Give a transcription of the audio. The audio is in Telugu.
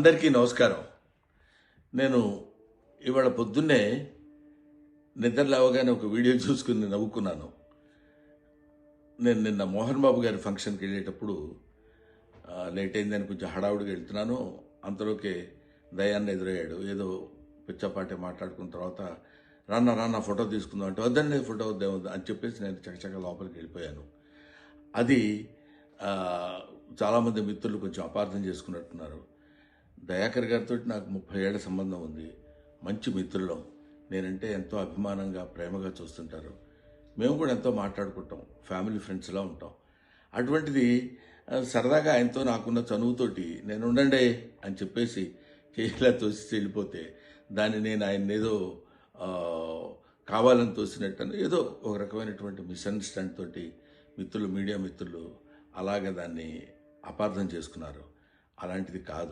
అందరికీ నమస్కారం. నేను ఇవాళ పొద్దున్నే నిద్ర లేవగానే ఒక వీడియో చూసుకుని నవ్వుకున్నాను. నేను నిన్న మోహన్ బాబు గారి ఫంక్షన్కి వెళ్ళేటప్పుడు లేట్ అయిందని కొంచెం హడావుడిగా వెళ్తున్నాను. అంతలోకే దయాన్ని ఎదురయ్యాడు. ఏదో పిచ్చపాటే మాట్లాడుకున్న తర్వాత రాన్న ఫోటో తీసుకుందాం అంటే వద్దండి ఫోటో వద్దేమొద్దు అని చెప్పేసి నేను చకచక లోపలికి వెళ్ళిపోయాను. అది చాలామంది మిత్రులు కొంచెం అపార్థం చేసుకున్నట్టున్నారు. దయాకర్ గారితో నాకు 30 ఏళ్ల సంబంధం ఉంది. మంచి మిత్రులం. నేనంటే ఎంతో అభిమానంగా ప్రేమగా చూస్తుంటారు. మేము కూడా ఎంతో మాట్లాడుకుంటాం. ఫ్యామిలీ ఫ్రెండ్స్లా ఉంటాం. అటువంటిది సరదాగా ఆయనతో నాకున్న చనువుతోటి నేను ఉండండి అని చెప్పేసి ఇలా తోసి వెళ్ళిపోతే దాన్ని నేను ఆయన ఏదో కావాలని తోసినట్టు ఏదో ఒక రకమైనటువంటి మిస్అండర్స్టాండ్ తోటి మీడియా మిత్రులు అలాగే దాన్ని అపార్థం చేసుకున్నారు. అలాంటిది కాదు.